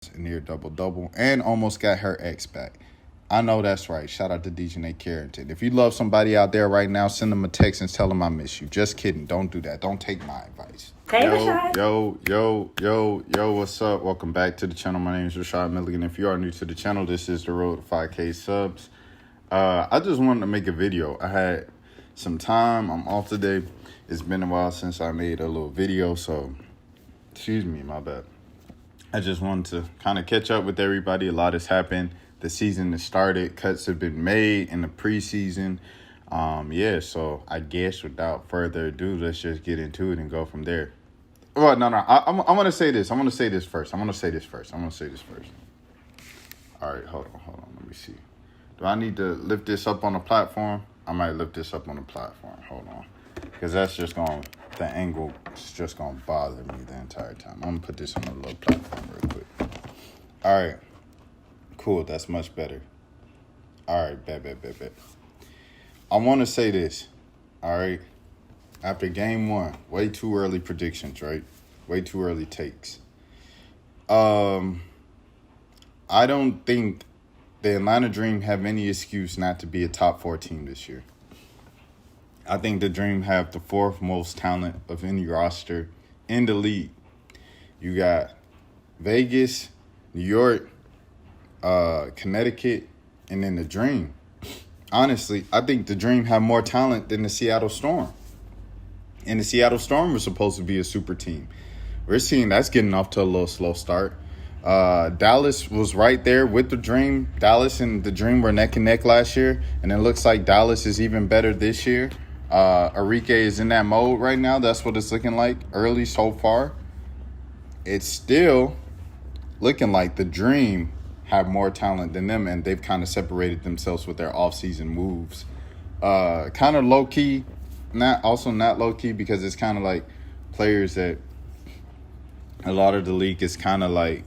a near double-double and almost got her ex back. I know that's right. Shout out to DJ Carrington. If you love somebody out there right now, send them a text and tell them I miss you. Just kidding. Don't do that. Don't take my advice. Hey, Rashad. Yo, what's up? Welcome back to the channel. My name is Rashad Milligan. If you are new to the channel, this is the road to 5K subs. I just wanted to make a video. I had some time. I'm off today. It's been a while since I made a little video, so excuse me, my bad. I just wanted to kind of catch up with everybody. A lot has happened. The season has started. Cuts have been made in the preseason. So I guess without further ado, let's just get into it and go from there. Well, no. I'm going to say this. I'm going to say this first. All right, hold on. Let me see. Do I need to lift this up on the platform? I might lift this up on the platform. Hold on. Because the angle is just going to bother me the entire time. I'm going to put this on a little platform real quick. All right. Cool. That's much better. All right. Bet. I want to say this. All right. After game one, way too early predictions, right? Way too early takes. I don't think the Atlanta Dream have any excuse not to be a top 4 team this year. I think the Dream have the 4th most talent of any roster in the league. You got Vegas, New York, Connecticut, and then the Dream. Honestly, I think the Dream have more talent than the Seattle Storm. And the Seattle Storm was supposed to be a super team. We're seeing that's getting off to a little slow start. Dallas was right there with the Dream. Dallas and the Dream were neck and neck last year, and it looks like Dallas is even better this year. Enrique is in that mode right now. That's what it's looking like early so far. It's still looking like the Dream have more talent than them, and they've kind of separated themselves with their offseason moves. Kind of low-key, not low-key, because it's kind of like players that a lot of the league is kind of like,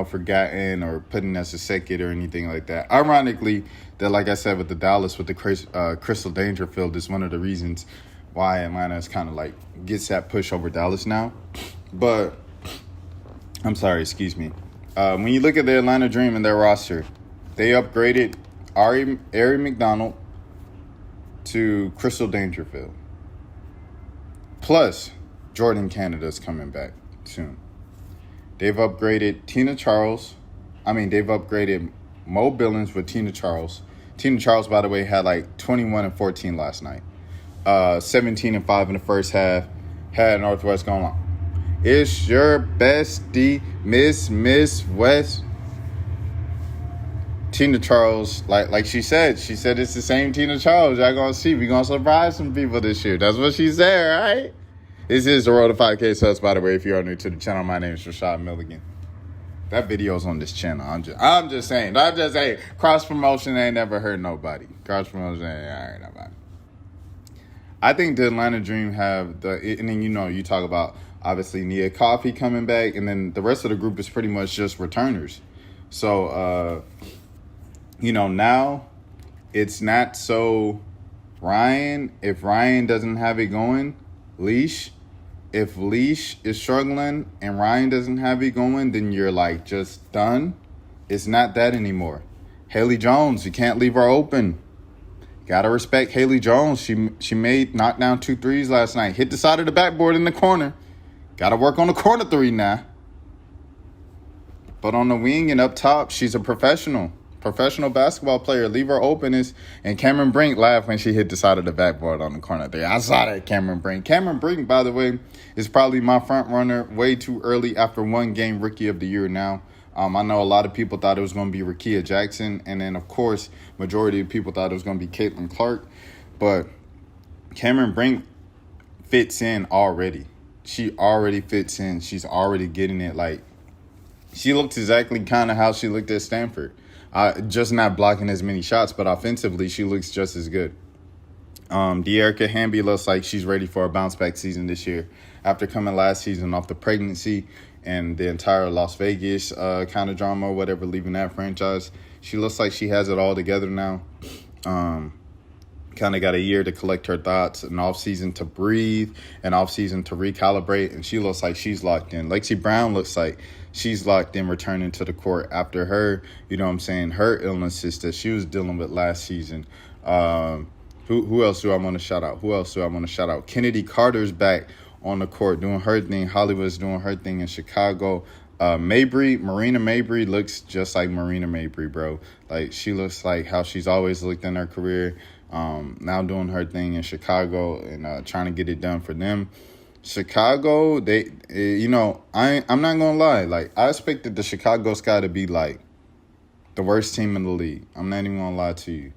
forgotten or putting as a second or anything like that. Ironically, that, like I said, with the Dallas, with the Crystal Dangerfield is one of the reasons why Atlanta is kind of like gets that push over Dallas now. But, I'm sorry, excuse me. When you look at the Atlanta Dream and their roster, they upgraded Ari McDonald to Crystal Dangerfield. Plus, Jordan Canada's coming back soon. They've upgraded they've upgraded Mo Billings with Tina Charles. Tina Charles, by the way, had like 21 and 14 last night. 17 and 5 in the first half. Had Northwest going on. It's your bestie, Miss West. Tina Charles, like she said it's the same Tina Charles. Y'all gonna see. We gonna surprise some people this year. That's what she said, right? This is the Road to 5K subs, by the way. If you are new to the channel, my name is Rashad Milligan. That video's on this channel. I'm just saying. Cross promotion ain't never hurt nobody. I think the Atlanta Dream have and then you talk about obviously Nia Coffee coming back, and then the rest of the group is pretty much just returners. So now it's not so Ryan. If Ryan doesn't have it going, Leash. If Leash is struggling and Ryan doesn't have it going, then you're like just done. It's not that anymore. Haley Jones, you can't leave her open. Gotta respect Haley Jones. She knocked down 2 threes last night. Hit the side of the backboard in the corner. Gotta work on the corner 3 now. But on the wing and up top, she's a professional basketball player. Leave her open. And Cameron Brink laughed when she hit the side of the backboard on the corner there. I saw that, Cameron Brink. Cameron Brink, by the way, is probably my front runner way too early after 1 game Rookie of the Year now. I know a lot of people thought it was going to be Rakia Jackson. And then, of course, majority of people thought it was going to be Caitlin Clark. But Cameron Brink fits in already. She already fits in. She's already getting it. Like, she looks exactly kind of how she looked at Stanford. Just not blocking as many shots, but offensively, she looks just as good. De'Erica Hamby looks like she's ready for a bounce-back season this year. After coming last season off the pregnancy and the entire Las Vegas kind of drama or whatever, leaving that franchise, she looks like she has it all together now. Kind of got a year to collect her thoughts, an off season to breathe, an off season to recalibrate, and she looks like she's locked in. Lexi Brown looks like she's locked in, returning to the court after her, her illnesses that she was dealing with last season. Who else do I want to shout out? Kennedy Carter's back on the court doing her thing. Hollywood's doing her thing in Chicago. Marina Mabry looks just like Marina Mabry, bro. Like, she looks like how she's always looked in her career. Now doing her thing in Chicago and trying to get it done for them. Chicago, I'm not gonna lie. Like, I expected the Chicago Sky to be like the worst team in the league. I'm not even gonna lie to you,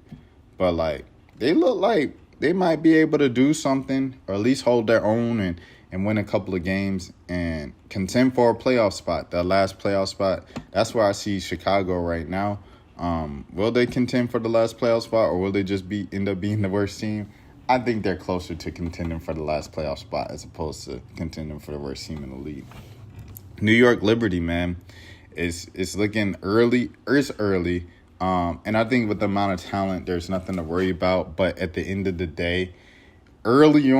but like, they look like they might be able to do something, or at least hold their own and win a couple of games and contend for a playoff spot, the last playoff spot. That's where I see Chicago right now. Will they contend for the last playoff spot, or will they just end up being the worst team? I think they're closer to contending for the last playoff spot as opposed to contending for the worst team in the league. New York Liberty, man, is looking early. It's early. And I think with the amount of talent, there's nothing to worry about. But at the end of the day, early,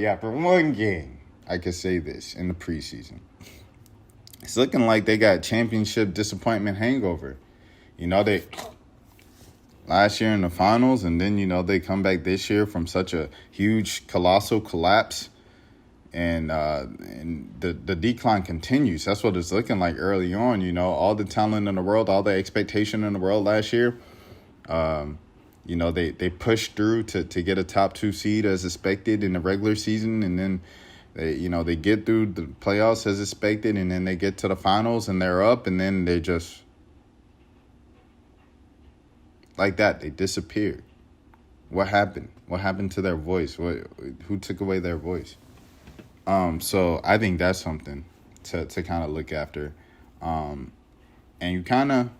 after one game, I could say this in the preseason, it's looking like they got championship disappointment hangover. They last year in the finals, and then, they come back this year from such a huge, colossal collapse. And the decline continues. That's what it's looking like early on. All the talent in the world, all the expectation in the world last year. They pushed through to get a top 2 seed as expected in the regular season, and then they get through the playoffs as expected, and then they get to the finals and they're up, and then they just like that, they disappeared. What happened? What happened to their voice? Who took away their voice? So I think that's something to kind of look after. And you kind of,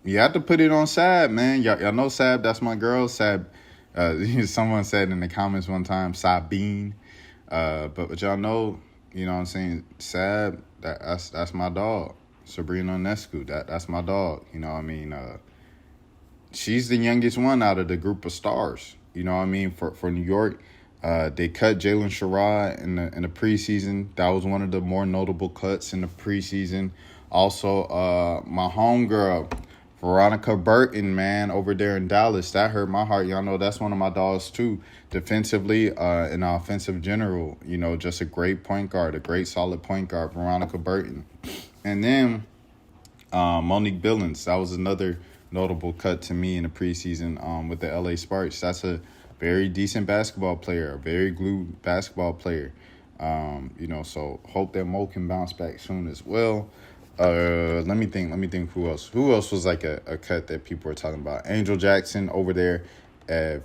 you have to put it on Sab, man. Y'all know Sab, that's my girl. Sab, someone said in the comments one time, Sabine. But y'all know, what I'm saying? Sab, that's my dog. Sabrina Nescu, that's my dog. She's the youngest one out of the group of stars. For New York. They cut Jalen Sherrod in the preseason. That was one of the more notable cuts in the preseason. Also, my homegirl, Veronica Burton, man, over there in Dallas. That hurt my heart. Y'all know that's one of my dogs, too. Defensively and offensive general. Just a great point guard, a great solid point guard, Veronica Burton. And then Monique Billings. That was another notable cut to me in the preseason with the LA Sparks. That's a very decent basketball player, a very glued basketball player. So hope that Mo can bounce back soon as well. Let me think who else. Who else was like a cut that people were talking about? Angel Jackson over there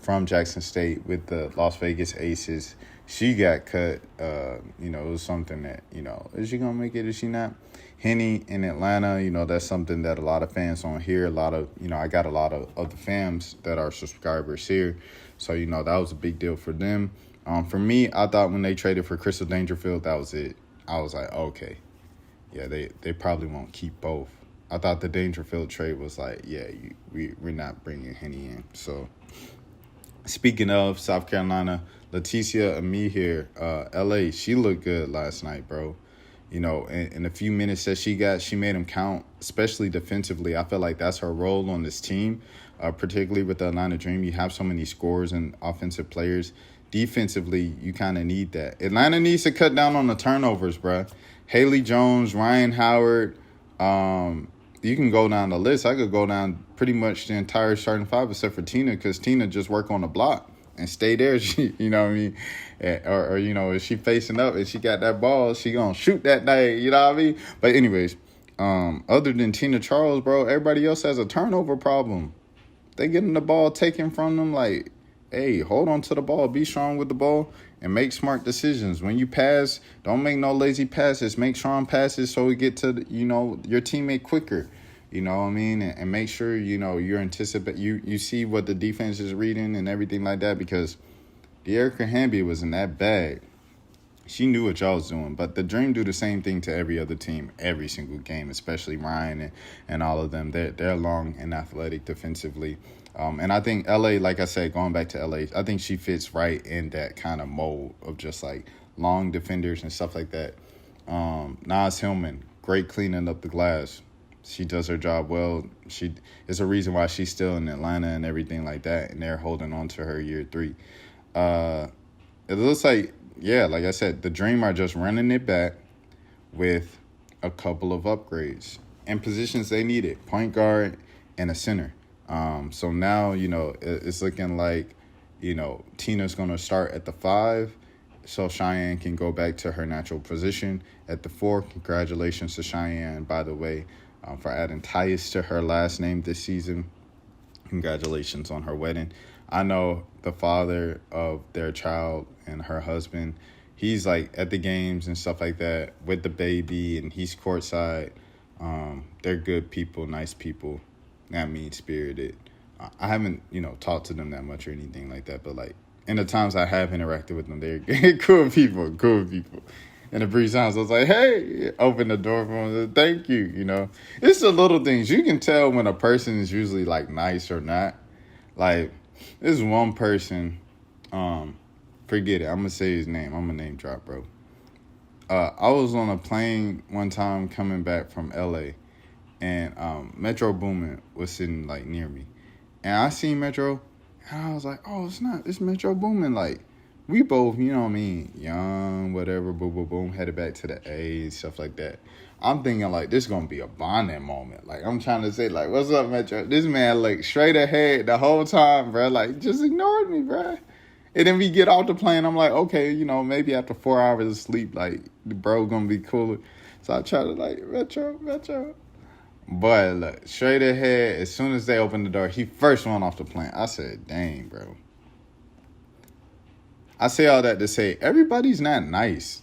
from Jackson State with the Las Vegas Aces. She got cut. It was something that, is she going to make it? Is she not? Henny in Atlanta, that's something that a lot of fans on here, I got a lot of the fans that are subscribers here. So, that was a big deal for them. For me, I thought when they traded for Crystal Dangerfield, that was it. I was like, okay, yeah, they probably won't keep both. I thought the Dangerfield trade was like, yeah, we're not bringing Henny in. So, speaking of South Carolina, Leticia Ame here, LA, she looked good last night, bro. In the few minutes that she got, she made them count, especially defensively. I feel like that's her role on this team, particularly with the Atlanta Dream. You have so many scorers and offensive players. Defensively, you kind of need that. Atlanta needs to cut down on the turnovers, bro. Haley Jones, Ryan Howard, you can go down the list. I could go down pretty much the entire starting 5 except for Tina, because Tina just work on the block and stay there. She, or if she facing up and she got that ball, she gonna shoot that day. You know what I mean? But anyways, other than Tina Charles, bro, everybody else has a turnover problem. They getting the ball taken from them. Like, hey, hold on to the ball, be strong with the ball, and make smart decisions. When you pass, don't make no lazy passes. Make strong passes so we get to your teammate quicker. You know what I mean? And make sure, you're anticipate. You see what the defense is reading and everything like that, because De'Erica Hamby was in that bag She knew what y'all was doing, but the Dream do the same thing to every other team, every single game, especially Ryan and all of them. They're long and athletic defensively. And I think LA, like I said, going back to LA, I think she fits right in that kind of mold of just like long defenders and stuff like that. Nas Hillman, great cleaning up the glass. She does her job well. She is a reason why she's still in Atlanta and everything like that, and they're holding on to her year 3. It looks like, yeah, like I said, the Dream are just running it back with a couple of upgrades and positions they needed, point guard and a center. So now, it's looking like, Tina's going to start at the 5, so Cheyenne can go back to her natural position at the 4. Congratulations to Cheyenne, by the way, for adding Tyus to her last name this season. Congratulations on her wedding. I know the father of their child and her husband, he's like at the games and stuff like that with the baby, and he's courtside. They're good people, nice people, not mean-spirited. I haven't, talked to them that much or anything like that, but like in the times I have interacted with them, they're cool people. In the brief times, I was like, hey, open the door for them, thank you, It's the little things. You can tell when a person is usually like nice or not. Like, there's one person, forget it, I'm going to say his name. I'm going to name drop, bro. I was on a plane one time coming back from L.A., and Metro Boomin was sitting, like, near me. And I seen Metro, and I was like, oh, it's Metro Boomin. Like, we both, young, whatever, boom, boom, boom, headed back to the A and stuff like that. I'm thinking, like, this is going to be a bonding moment. Like, I'm trying to say, like, what's up, Metro? This man, like, straight ahead the whole time, bro. Like, just ignored me, bro. And then we get off the plane. I'm like, okay, maybe after 4 hours of sleep, like, the bro going to be cooler. So I try to, like, Metro. But, look, straight ahead, as soon as they opened the door, he first went off the plane. I said, dang, bro. I say all that to say, everybody's not nice.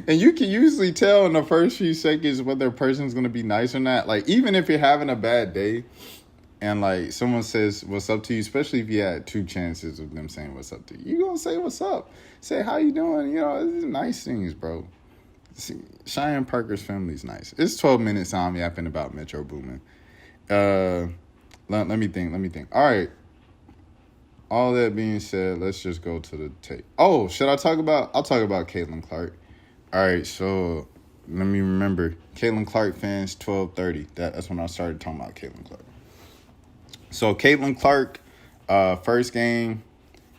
And you can usually tell in the first few seconds whether a person's going to be nice or not. Like, even if you're having a bad day and, like, someone says what's up to you, especially if you had 2 chances of them saying what's up to you, you're going to say what's up. Say, how you doing? These are nice things, bro. See, Cheyenne Parker's family's nice. It's 12 minutes I'm yapping about Metro Boomin. Let me think. All right. All that being said, let's just go to the tape. Oh, should I talk about? I'll talk about Caitlin Clark. All right, so let me remember. Caitlin Clark fans, 12:30. That's when I started talking about Caitlin Clark. So Caitlin Clark, first game,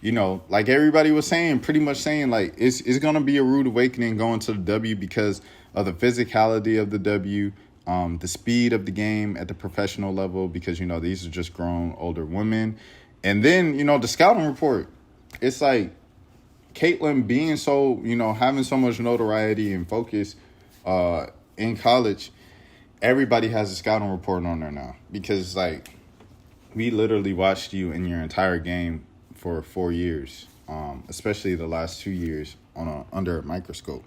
like everybody was saying, pretty much saying, like, it's going to be a rude awakening going to the W because of the physicality of the W, the speed of the game at the professional level because, these are just grown, older women. And then, the scouting report, it's like Caitlin being so, having so much notoriety and focus in college, everybody has a scouting report on her now. Because, like, we literally watched you in your entire game for 4 years, especially the last 2 years under a microscope.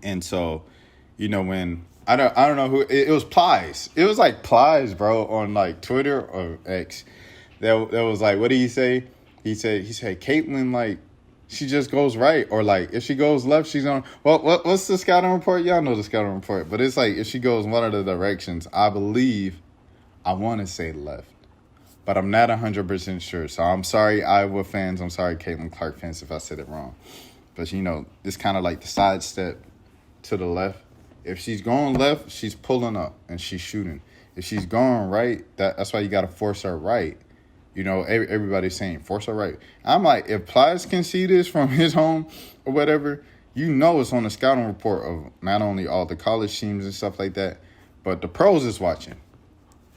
And so, when I don't know who, it was Plies. It was like Plies, bro, on like Twitter or X. That was like, what did he say? He said, Caitlin, like, she just goes right. Or, like, if she goes left, she's on. Well, what's the scouting report? Y'all know the scouting report. But it's like, if she goes one of the directions, I want to say left. But I'm not 100% sure. So I'm sorry, Iowa fans. I'm sorry, Caitlin Clark fans, if I said it wrong. But, it's kind of like the sidestep to the left. If she's going left, she's pulling up and she's shooting. If she's going right, that's why you got to force her right. Everybody's saying, force her right. I'm like, if Plies can see this from his home or whatever, it's on the scouting report of not only all the college teams and stuff like that, but the pros is watching.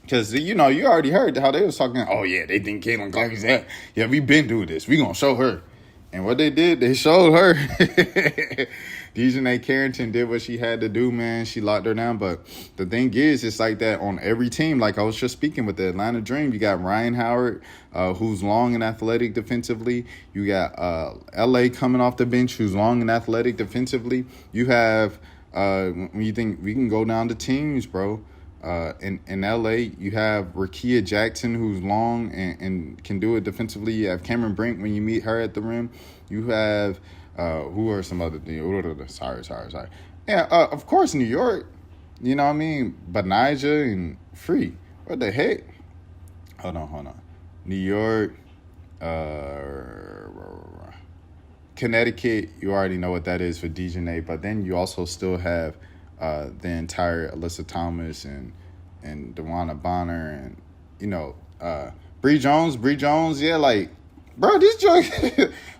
Because, you already heard how they was talking, oh, yeah, they think Caitlin Clark is that. Yeah, we been doing this. We going to show her. And what they did, they showed her. Dejanay Carrington did what she had to do, man. She locked her down. But the thing is, it's like that on every team. Like I was just speaking with the Atlanta Dream. You got Ryan Howard, who's long and athletic defensively. You got L.A. coming off the bench, who's long and athletic defensively. You have, when you think we can go down to teams, bro. In L.A., you have Rakia Jackson, who's long and can do it defensively. You have Cameron Brink when you meet her at the rim. You have Who are some other things? Sorry. Yeah, of course, New York. You know what I mean? Benija and Free. What the heck? Hold on. New York, Connecticut. You already know what that is for Dejanay. But then you also still have the entire Alyssa Thomas and Dewana Bonner and Bree Jones. Yeah, like. Bro, this joint,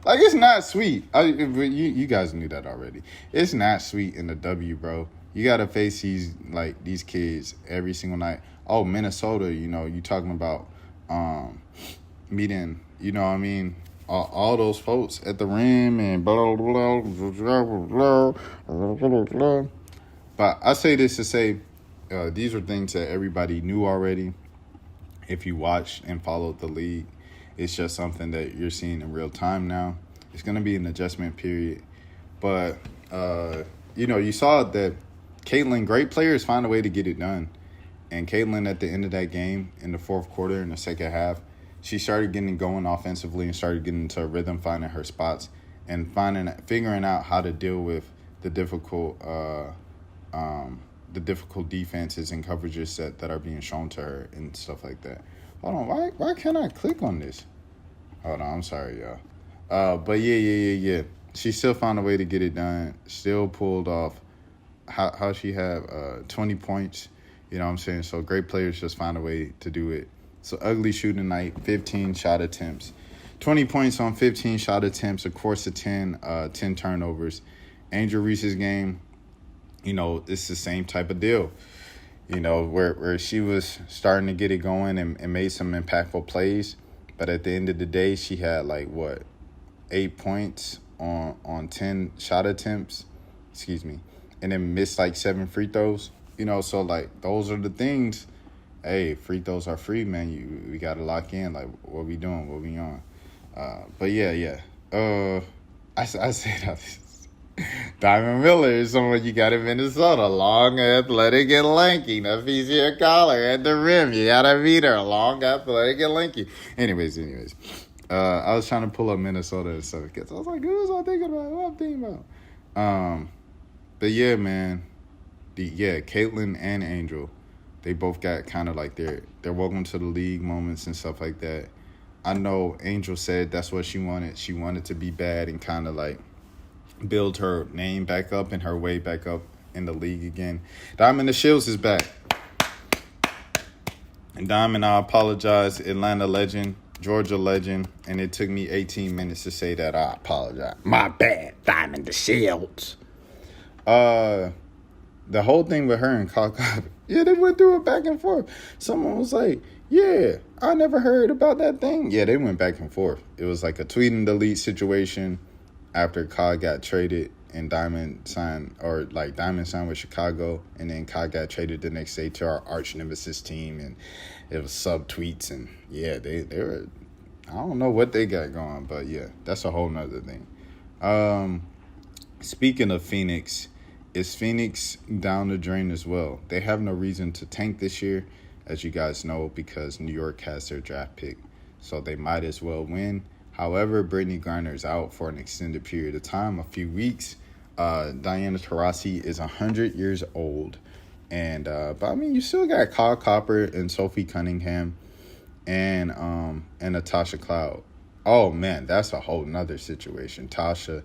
like, it's not sweet. You guys knew that already. It's not sweet in the W, bro. You got to face these kids every single night. Oh, Minnesota, you talking about meeting, you know what I mean, all those folks at the rim and blah, blah, blah, blah, blah. But I say this to say these are things that everybody knew already if you watched and followed the league. It's just something that you're seeing in real time now. It's going to be an adjustment period. But, you saw that Caitlin, great players find a way to get it done. And Caitlin, at the end of that game, in the fourth quarter, in the second half, she started getting going offensively and started getting into a rhythm, finding her spots, and figuring out how to deal with the difficult defenses and coverages that are being shown to her and stuff like that. Hold on, why can't I click on this? Hold on, I'm sorry, y'all. But yeah. She still found a way to get it done. Still pulled off how she have 20 points. You know what I'm saying? So great players just find a way to do it. So ugly shooting night, 15 shot attempts. 20 points on 15 shot attempts, a course of 10 turnovers. Angel Reese's game, it's the same type of deal. Where she was starting to get it going and made some impactful plays. But at the end of the day, she had 8 points on 10 shot attempts, and then missed 7 free throws. So those are the things. Hey, free throws are free, man. We got to lock in. What we doing? What we on? But yeah. I say that. Diamond Miller is someone you got in Minnesota. Long, athletic, and lanky. No easier collar at the rim. You got to beat her. Long, athletic, and lanky. Anyways. I was trying to pull up Minnesota and stuff. I was like, who was I thinking about? What I'm thinking about? But yeah, man. Caitlin and Angel, they both got kind of their welcome to the league moments and stuff like that. I know Angel said that's what she wanted. She wanted to be bad and kind of build her name back up and her way back up in the league again. Diamond the Shields is back. And Diamond, I apologize, Atlanta legend, Georgia legend, and it took me 18 minutes to say that. I apologize. My bad, Diamond the Shields. The whole thing with her and Kaka, they went through it back and forth. Someone was like, yeah, I never heard about that thing. Yeah, they went back and forth. It was like a tweet and delete situation. After Ka got traded and Diamond signed with Chicago, and then Ka got traded the next day to our arch nemesis team, and it was sub tweets, and yeah, they were, I don't know what they got going, but yeah, that's a whole nother thing. Speaking of Phoenix, is Phoenix down the drain as well? They have no reason to tank this year, as you guys know, because New York has their draft pick, so they might as well win. However, Brittany Griner is out for an extended period of time, a few weeks. Diana Taurasi is 100 years old. But I mean, you still got Kyle Copper and Sophie Cunningham and Natasha Cloud. Oh, man, that's a whole nother situation. Tasha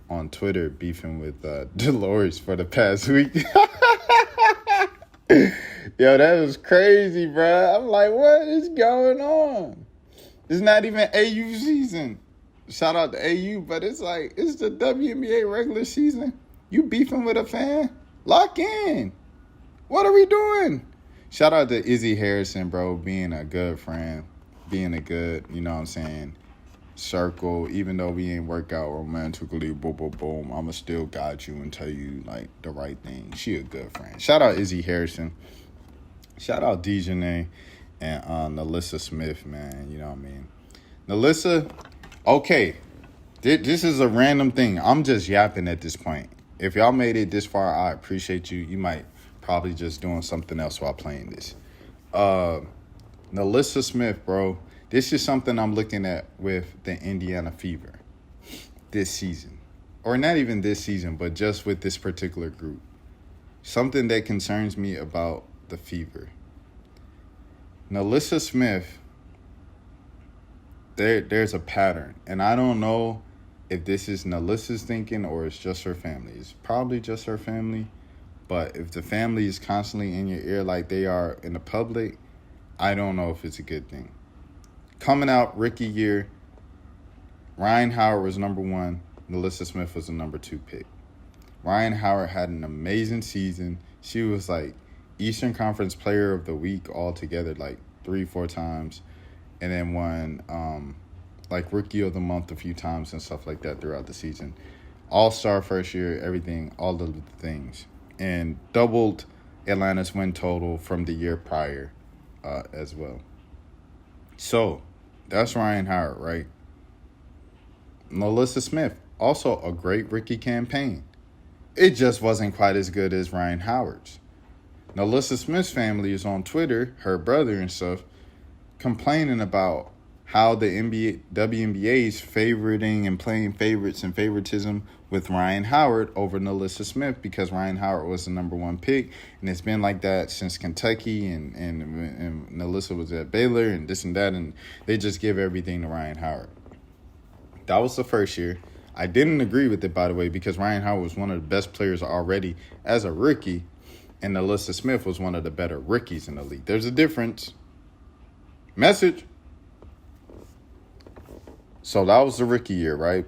on Twitter beefing with Dolores for the past week. Yo, that was crazy, bro. I'm like, what is going on? It's not even AU season. Shout out to AU, but it's the WNBA regular season. You beefing with a fan? Lock in. What are we doing? Shout out to Izzy Harrison, bro, being a good friend, being a good, circle. Even though we ain't work out romantically, boom, boom, boom, I'ma still guide you and tell you, the right thing. She a good friend. Shout out Izzy Harrison. Shout out Dejanay. And Nalissa Smith, man, you know what I mean? Nalissa, okay, this is a random thing. I'm just yapping at this point. If y'all made it this far, I appreciate you. You might probably just doing something else while playing this. Nalissa Smith, bro, this is something I'm looking at with the Indiana Fever this season. or not even this season, but just with this particular group. Something that concerns me about the Fever. NaLyssa Smith, there's a pattern. And I don't know if this is NaLyssa's thinking or it's just her family. It's probably just her family. But if the family is constantly in your ear like they are in the public, I don't know if it's a good thing. Coming out rookie year, Ryan Howard was number 1. NaLyssa Smith was the number 2 pick. Ryan Howard had an amazing season. She was like Eastern Conference Player of the Week altogether, like 3-4 times. And then won like Rookie of the Month a few times and stuff like that throughout the season. All-Star first year, everything, all of the things. And doubled Atlanta's win total from the year prior as well. So, that's Ryan Howard, right? NaLyssa Smith, also a great rookie campaign. It just wasn't quite as good as Ryan Howard's. NaLyssa Smith's family is on Twitter, her brother and stuff, complaining about how the WNBA is favoriting and playing favorites and favoritism with Ryan Howard over NaLyssa Smith because Ryan Howard was the number 1 pick, and it's been like that since Kentucky, and NaLyssa was at Baylor and this and that, and they just give everything to Ryan Howard. That was the first year. I didn't agree with it, by the way, because Ryan Howard was one of the best players already as a rookie, and NaLyssa Smith was one of the better rookies in the league. There's a difference. Message. So that was the rookie year, right?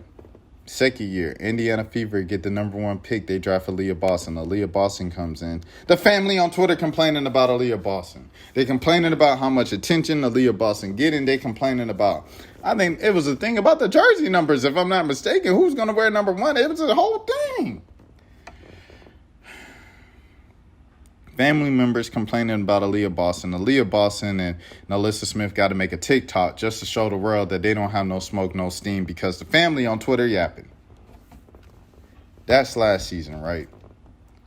Second year, Indiana Fever get the number 1 pick. They draft Aaliyah Boston. Aaliyah Boston comes in. The family on Twitter complaining about Aaliyah Boston. They complaining about how much attention Aaliyah Boston getting. They complaining about, I think it was a thing about the jersey numbers, if I'm not mistaken. Who's going to wear number 1? It was a whole thing. Family members complaining about Aaliyah Boston. Aaliyah Boston and NaLyssa Smith got to make a TikTok just to show the world that they don't have no smoke, no steam, because the family on Twitter yapping. That's last season, right?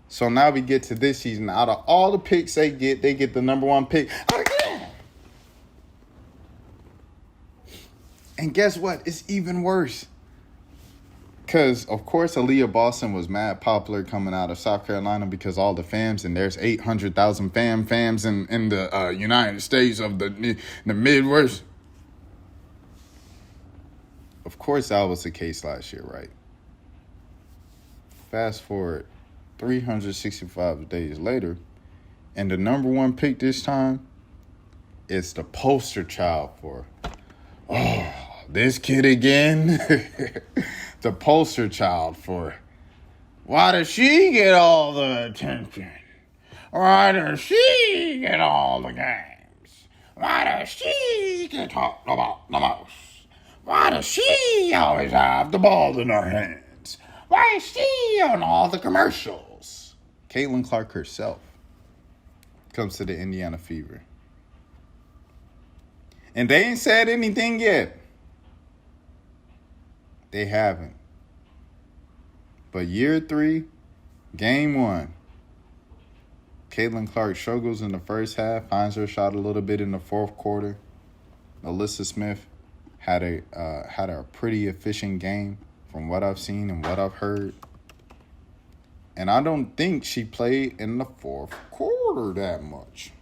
So now we get to this season. Out of all the picks they get the number 1 pick again. And guess what? It's even worse. Because, of course, Aaliyah Boston was mad popular coming out of South Carolina because all the fams, and there's 800,000 fams in the United States of the Midwest. Of course, that was the case last year, right? Fast forward 365 days later, and the number 1 pick this time is the poster child for, this kid again. The poster child for, why does she get all the attention? Why does she get all the games? Why does she get talked about the most? Why does she always have the ball in her hands? Why is she on all the commercials? Caitlin Clark herself comes to the Indiana Fever. And they ain't said anything yet. They haven't. But year 3, game 1, Caitlin Clark struggles in the first half, finds her shot a little bit in the fourth quarter. NaLyssa Smith had a pretty efficient game from what I've seen and what I've heard. And I don't think she played in the fourth quarter that much.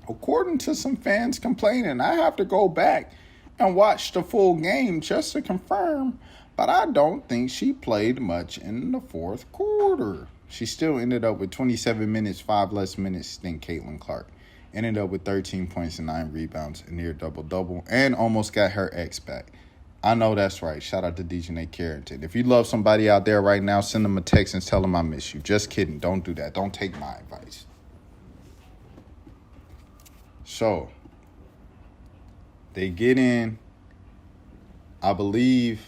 According to some fans complaining, I have to go back and watch the full game just to confirm, but I don't think she played much in the fourth quarter. She still ended up with 27 minutes, 5 less minutes than Caitlin Clark. Ended up with 13 points and 9 rebounds, a near double-double, and almost got her ex back. I know that's right. Shout out to DJ Carrington. If you love somebody out there right now, send them a text and tell them I miss you. Just kidding. Don't do that. Don't take my advice. So, they get in. I believe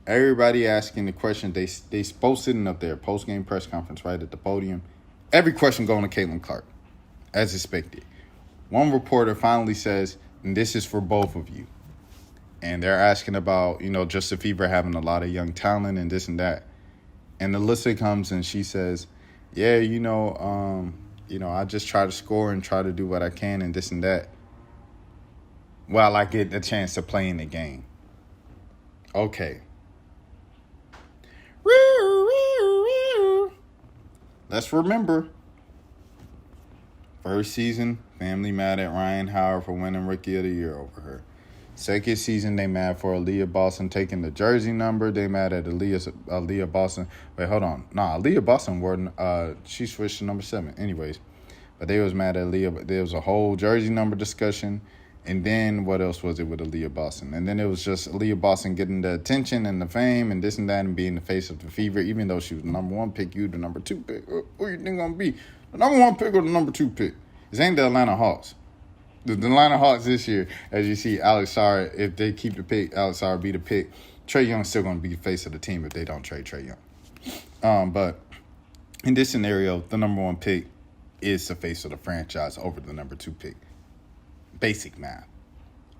everybody asking the question. They both sitting up there, post-game press conference, right at the podium. Every question going to Caitlin Clark, as expected. One reporter finally says, and this is for both of you. And they're asking about, just the Fever having a lot of young talent and this and that. And NaLyssa comes and she says, yeah, I just try to score and try to do what I can and this and that. Well, I get the chance to play in the game. Okay. let's remember, first season, family mad at Ryan Howard for winning Rookie of the Year over her. Second season, they mad for Aaliyah Boston taking the jersey number. They mad at Aaliyah Boston. Wait, hold on. Nah, Aaliyah Boston wore, she switched to number 7. Anyways, but they was mad at Aaliyah. There was a whole jersey number discussion. And then what else was it with Aaliyah Boston? And then it was just Aaliyah Boston getting the attention and the fame and this and that and being the face of the Fever, even though she was the number 1 pick, you the number 2 pick. Who you think gonna be? The number 1 pick or the number 2 pick? This ain't the Atlanta Hawks. The Atlanta Hawks this year, as you see, Alex Sarr, if they keep the pick, Alex Sarr be the pick. Trae Young's still going to be the face of the team if they don't trade Trae Young. But in this scenario, the number 1 pick is the face of the franchise over the number 2 pick. Basic math.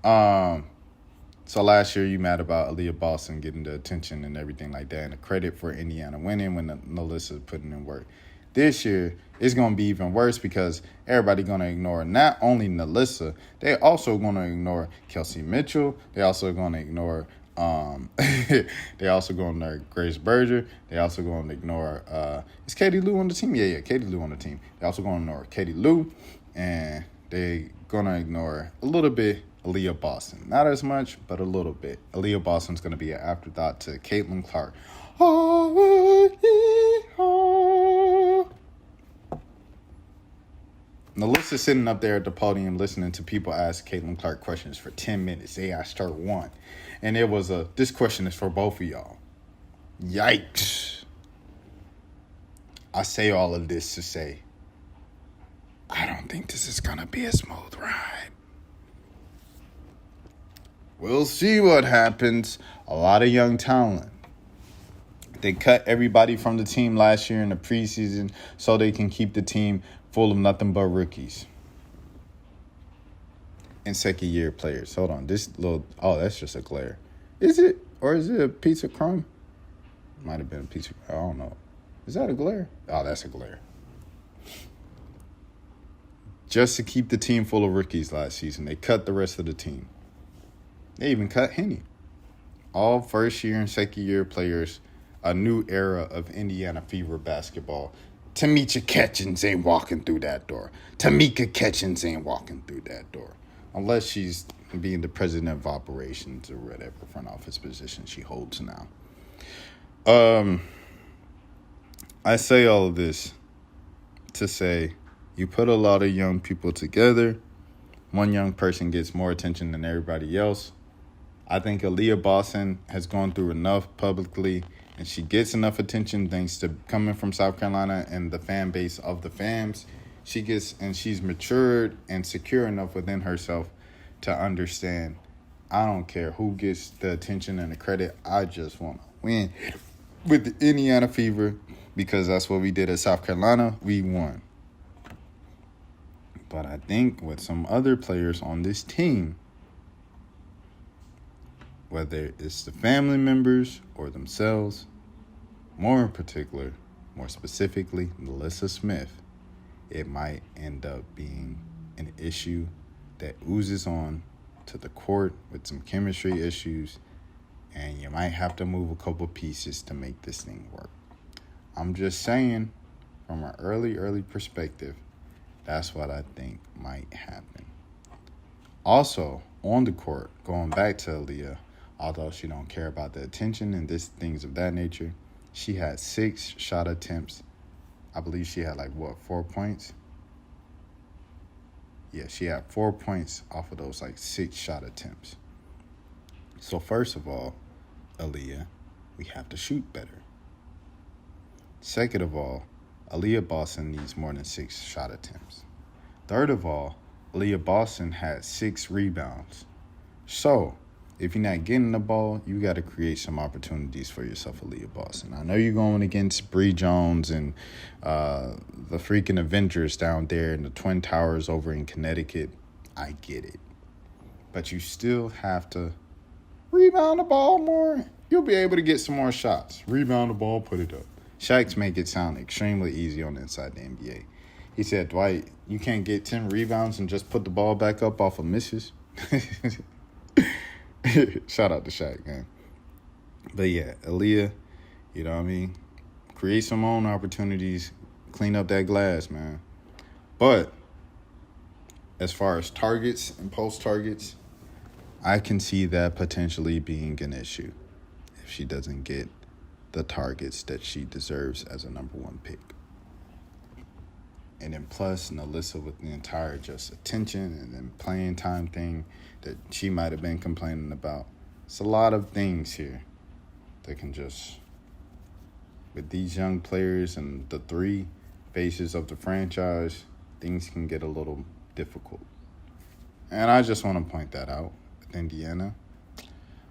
So last year you mad about Aaliyah Boston getting the attention and everything like that and the credit for Indiana winning when Melissa putting in work. This year, it's going to be even worse because everybody going to ignore not only Nalissa, they also going to ignore Kelsey Mitchell. They also going to ignore they also going to ignore Grace Berger. They also going to ignore is Katie Lou on the team? Yeah, Katie Lou on the team. They also going to ignore Katie Lou, and they going to ignore a little bit Aaliyah Boston. Not as much, but a little bit. Aaliyah Boston's going to be an afterthought to Caitlin Clark. Melissa's sitting up there at the podium listening to people ask Caitlin Clark questions for 10 minutes. They asked her one. And it was this question is for both of y'all. Yikes. I say all of this to say, I don't think this is going to be a smooth ride. We'll see what happens. A lot of young talent. They cut everybody from the team last year in the preseason so they can keep the team full of nothing but rookies and second-year players. Hold on. That's just a glare. Is it? Or is it a piece of crumb? Might have been a piece of, I don't know. Is that a glare? Oh, that's a glare. Just to keep the team full of rookies last season, they cut the rest of the team. They even cut Henny. All first-year and second-year players, a new era of Indiana Fever basketball. Tamika Catchings ain't walking through that door. Tamika Catchings ain't walking through that door. Unless she's being the president of operations or whatever front office position she holds now. I say all of this to say you put a lot of young people together. One young person gets more attention than everybody else. I think Aaliyah Boston has gone through enough publicly, and she gets enough attention thanks to coming from South Carolina and the fan base of the fans. She's matured and secure enough within herself to understand, I don't care who gets the attention and the credit. I just want to win with the Indiana Fever because that's what we did at South Carolina. We won. But I think with some other players on this team, whether it's the family members or themselves, more specifically, Melissa Smith, it might end up being an issue that oozes on to the court with some chemistry issues, and you might have to move a couple pieces to make this thing work. I'm just saying, from an early perspective, that's what I think might happen. Also, on the court, going back to Aaliyah, although she don't care about the attention and things of that nature, she had 6 shot attempts. I believe she had 4 points? Yeah, she had 4 points off of those 6 shot attempts. So first of all, Aaliyah, we have to shoot better. Second of all, Aaliyah Boston needs more than 6 shot attempts. Third of all, Aaliyah Boston had 6 rebounds. So, if you're not getting the ball, you got to create some opportunities for yourself, Aaliyah Boston. I know you're going against Bree Jones and the freaking Avengers down there in the Twin Towers over in Connecticut. I get it. But you still have to rebound the ball more. You'll be able to get some more shots. Rebound the ball, put it up. Shaq's make it sound extremely easy on the inside the NBA. He said, Dwight, you can't get 10 rebounds and just put the ball back up off of misses. Shout out to Shaq, man. But yeah, Aaliyah, you know what I mean? Create some own opportunities. clean up that glass, man. But as far as targets and post targets, I can see that potentially being an issue if she doesn't get the targets that she deserves as a number one pick. And then plus Nalissa with the entire just attention and then playing time thing that she might have been complaining about. It's a lot of things here that can just, with these young players and the three faces of the franchise, things can get a little difficult. And I just want to point that out with Indiana.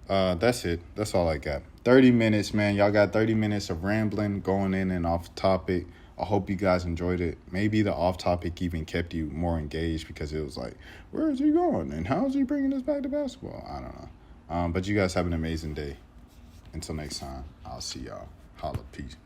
That's it. That's all I got. 30 minutes, man. Y'all got 30 minutes of rambling, going in and off topic. I hope you guys enjoyed it. Maybe the off topic even kept you more engaged because it was like, where is he going? And how is he bringing us back to basketball? I don't know. But you guys have an amazing day. Until next time, I'll see y'all. Holla. Peace.